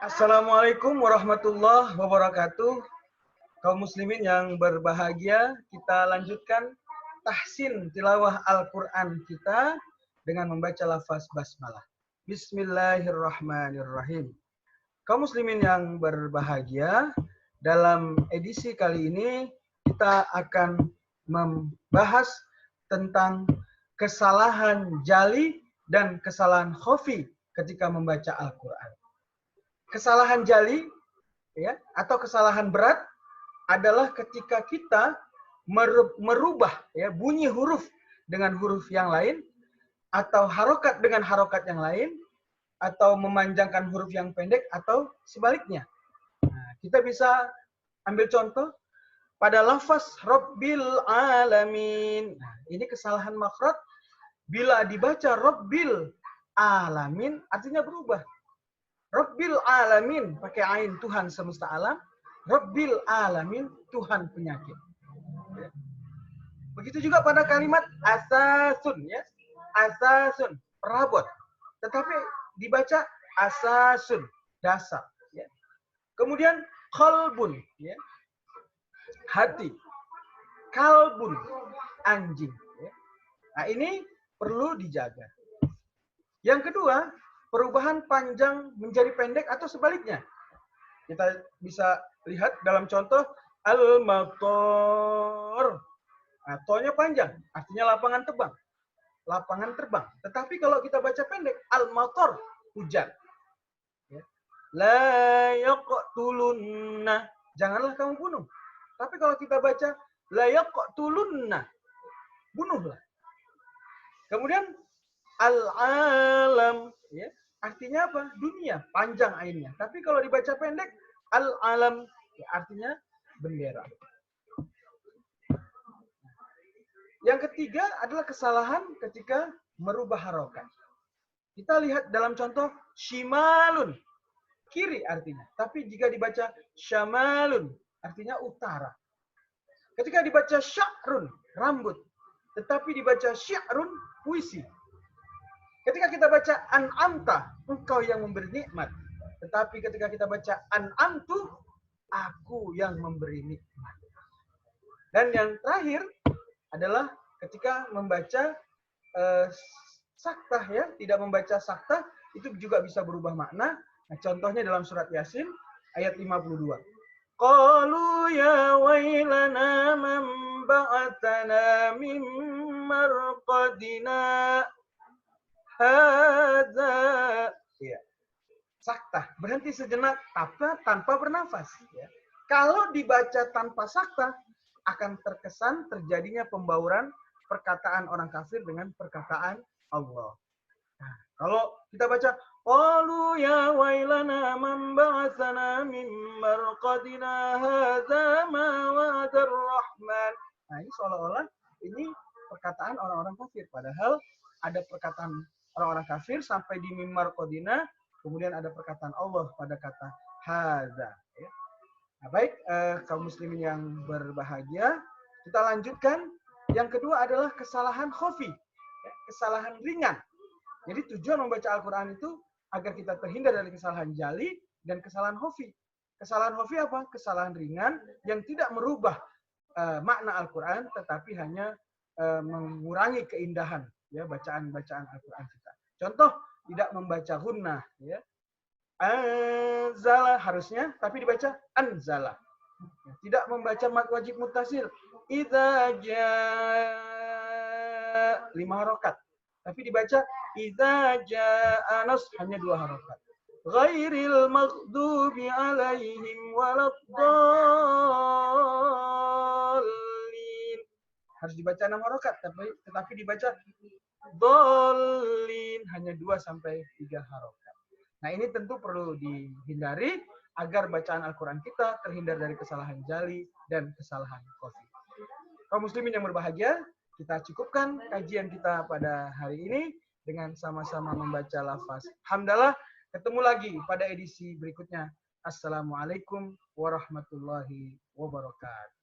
Assalamualaikum warahmatullahi wabarakatuh. Kaum muslimin yang berbahagia, kita lanjutkan tahsin tilawah Al-Quran kita dengan membaca lafaz basmalah. Bismillahirrahmanirrahim. Kaum muslimin yang berbahagia, dalam edisi kali ini kita akan membahas tentang kesalahan jali dan kesalahan khafi ketika membaca Al-Quran. Kesalahan jali ya, atau kesalahan berat adalah ketika kita merubah ya, bunyi huruf dengan huruf yang lain, atau harokat dengan harokat yang lain, atau memanjangkan huruf yang pendek, atau sebaliknya. Nah, kita bisa ambil contoh pada lafaz Rabbil Alamin. Nah, ini kesalahan makhraj. Bila dibaca Rabbil Alamin, artinya berubah. Rabbil Alamin, pakai ain, Tuhan semesta alam. Rabbil Alamin, Tuhan penyakit. Begitu juga pada kalimat asasun, ya, asasun, perabot. Tetapi dibaca asasun, dasar. Ya. Kemudian qalbun, ya, hati. Kalbun, anjing. Ya. Nah, ini perlu dijaga. Yang kedua, perubahan panjang menjadi pendek atau sebaliknya. Kita bisa lihat dalam contoh al-mator. Nah, to-nya panjang, artinya lapangan terbang. Lapangan terbang. Tetapi kalau kita baca pendek, al-mator, hujan. Ya. La yaqtulunna, janganlah kamu bunuh. Tapi kalau kita baca la yaqtulunna, bunuhlah. Kemudian al-alam, ya, artinya apa? Dunia, panjang ainnya. Tapi kalau dibaca pendek, al-alam, ya, artinya bendera. Yang ketiga adalah kesalahan ketika merubah harokat. Kita lihat dalam contoh shimalun, kiri artinya. Tapi jika dibaca syamalun, artinya utara. Ketika dibaca sya'run, rambut. Tetapi dibaca syi'run, puisi. Ketika kita baca an'amta, engkau yang memberi nikmat. Tetapi ketika kita baca an'amtu, aku yang memberi nikmat. Dan yang terakhir adalah ketika membaca saktah, ya, tidak membaca saktah, itu juga bisa berubah makna. Nah, contohnya dalam surat Yasin ayat 52. Qalu ya wailana man ba'athana min marqadina hadza. Ya. Saktah, berhenti sejenak tanpa bernafas. Ya. Kalau dibaca tanpa saktah, akan terkesan terjadinya pembauran perkataan orang kafir dengan perkataan Allah. Nah, kalau kita baca qalu ya wailana man ba'atsana min marqadina hadza ma wa'adar rahman. Nah, ini seolah-olah ini perkataan orang-orang kafir, padahal ada perkataan orang-orang kafir sampai di mim marqadina, kemudian ada perkataan Allah pada kata hadza, ya. Nah, baik, kaum muslimin yang berbahagia, kita lanjutkan. Yang kedua adalah kesalahan khafi, ya, kesalahan ringan. Jadi tujuan membaca Al-Quran itu agar kita terhindar dari kesalahan jali dan kesalahan khafi. Kesalahan khafi apa? Kesalahan ringan yang tidak merubah makna Al-Quran, tetapi hanya mengurangi keindahan, ya, bacaan-bacaan Al-Quran kita. Contoh, tidak membaca gunnah, ya. Anzala harusnya, tapi dibaca anzala. Tidak membaca mad wajib muttasil. Idza jaa, 5 harokat. Tapi dibaca idza jaa nas, hanya 2 harokat. Ghairil maghdubi alaihim waladdallin. Harus dibaca 6 harokat, tetapi dibaca dallin, hanya 2 sampai 3 harokat. Nah, ini tentu perlu dihindari agar bacaan Al-Quran kita terhindar dari kesalahan jali dan kesalahan khafi. Kaum muslimin yang berbahagia, kita cukupkan kajian kita pada hari ini dengan sama-sama membaca lafaz hamdalah. Ketemu lagi pada edisi berikutnya. Assalamualaikum warahmatullahi wabarakatuh.